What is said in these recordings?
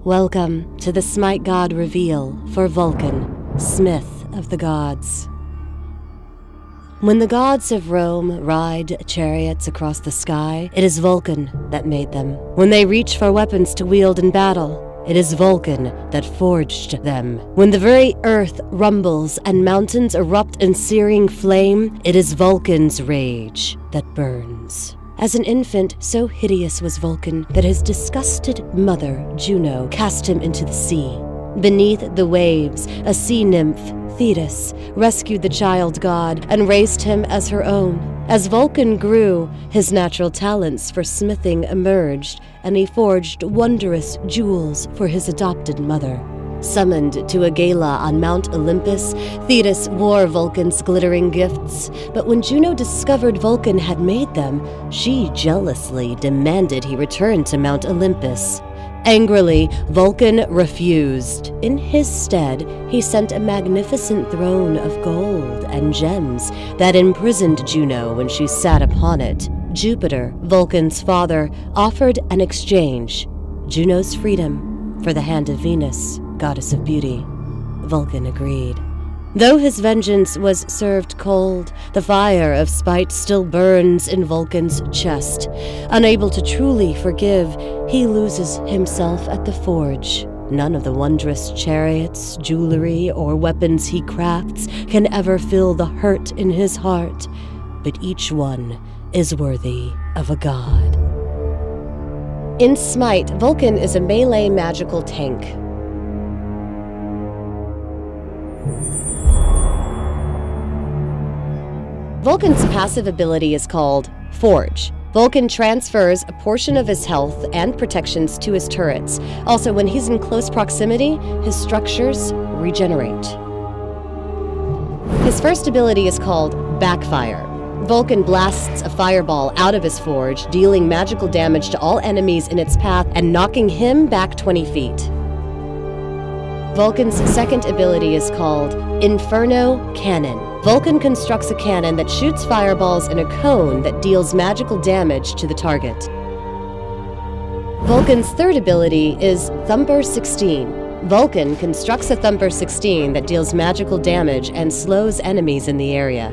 Welcome to the SMITE God reveal for Vulcan, Smith of the Gods. When the gods of Rome ride chariots across the sky, it is Vulcan that made them. When they reach for weapons to wield in battle, it is Vulcan that forged them. When the very earth rumbles and mountains erupt in searing flame, it is Vulcan's rage that burns. As an infant, so hideous was Vulcan that his disgusted mother, Juno, cast him into the sea. Beneath the waves, a sea nymph, Thetis, rescued the child god and raised him as her own. As Vulcan grew, his natural talents for smithing emerged, and he forged wondrous jewels for his adopted mother. Summoned to a gala on Mount Olympus, Thetis wore Vulcan's glittering gifts, but when Juno discovered Vulcan had made them, she jealously demanded he return to Mount Olympus. Angrily, Vulcan refused. In his stead, he sent a magnificent throne of gold and gems that imprisoned Juno when she sat upon it. Jupiter, Vulcan's father, offered an exchange: Juno's freedom for the hand of Venus, goddess of beauty. Vulcan agreed. Though his vengeance was served cold, the fire of spite still burns in Vulcan's chest. Unable to truly forgive, he loses himself at the forge. None of the wondrous chariots, jewelry, or weapons he crafts can ever fill the hurt in his heart, but each one is worthy of a god. In SMITE, Vulcan is a melee magical tank. Vulcan's passive ability is called Forge. Vulcan transfers a portion of his health and protections to his turrets. Also, when he's in close proximity, his structures regenerate. His first ability is called Backfire. Vulcan blasts a fireball out of his forge, dealing magical damage to all enemies in its path and knocking him back 20 feet. Vulcan's second ability is called Inferno Cannon. Vulcan constructs a cannon that shoots fireballs in a cone that deals magical damage to the target. Vulcan's third ability is Thumper 16. Vulcan constructs a Thumper 16 that deals magical damage and slows enemies in the area.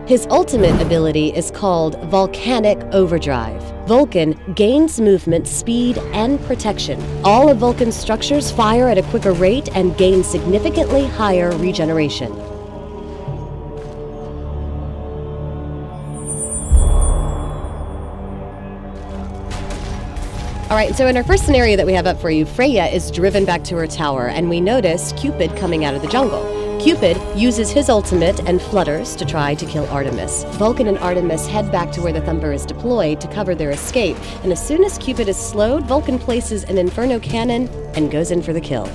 His ultimate ability is called Volcanic Overdrive. Vulcan gains movement, speed, and protection. All of Vulcan's structures fire at a quicker rate and gain significantly higher regeneration. All right, so in our first scenario that we have up for you, Freya is driven back to her tower, and we notice Cupid coming out of the jungle. Cupid uses his ultimate and flutters to try to kill Artemis. Vulcan and Artemis head back to where the Thumper is deployed to cover their escape, and as soon as Cupid is slowed, Vulcan places an Inferno Cannon and goes in for the kill.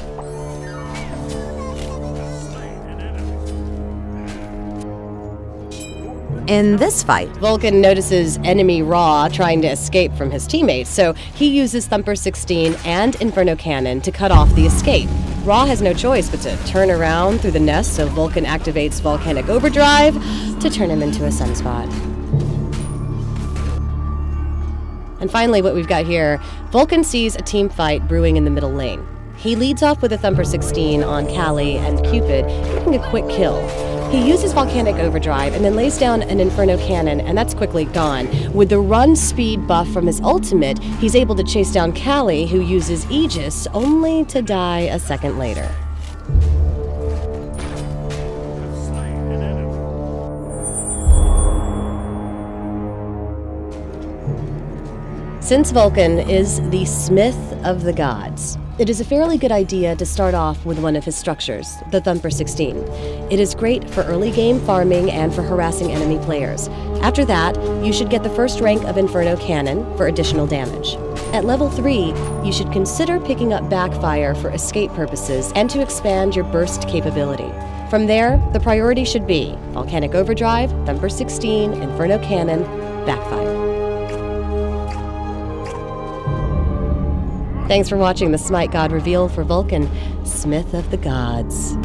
In this fight, Vulcan notices enemy Ra trying to escape from his teammates, so he uses Thumper 16 and Inferno Cannon to cut off the escape. Ra has no choice but to turn around through the nest, so Vulcan activates Volcanic Overdrive to turn him into a sunspot. And finally, what we've got here, Vulcan sees a team fight brewing in the middle lane. He leads off with a Thumper 16 on Callie and Cupid, getting a quick kill. He uses Volcanic Overdrive and then lays down an Inferno Cannon, and that's quickly gone. With the run speed buff from his ultimate, he's able to chase down Callie, who uses Aegis, only to die a second later. Since Vulcan is the Smith of the Gods, it is a fairly good idea to start off with one of his structures, the Thumper 16. It is great for early game farming and for harassing enemy players. After that, you should get the first rank of Inferno Cannon for additional damage. At level 3, you should consider picking up Backfire for escape purposes and to expand your burst capability. From there, the priority should be Volcanic Overdrive, Thumper 16, Inferno Cannon, Backfire. Thanks for watching the SMITE God reveal for Vulcan, Smith of the Gods.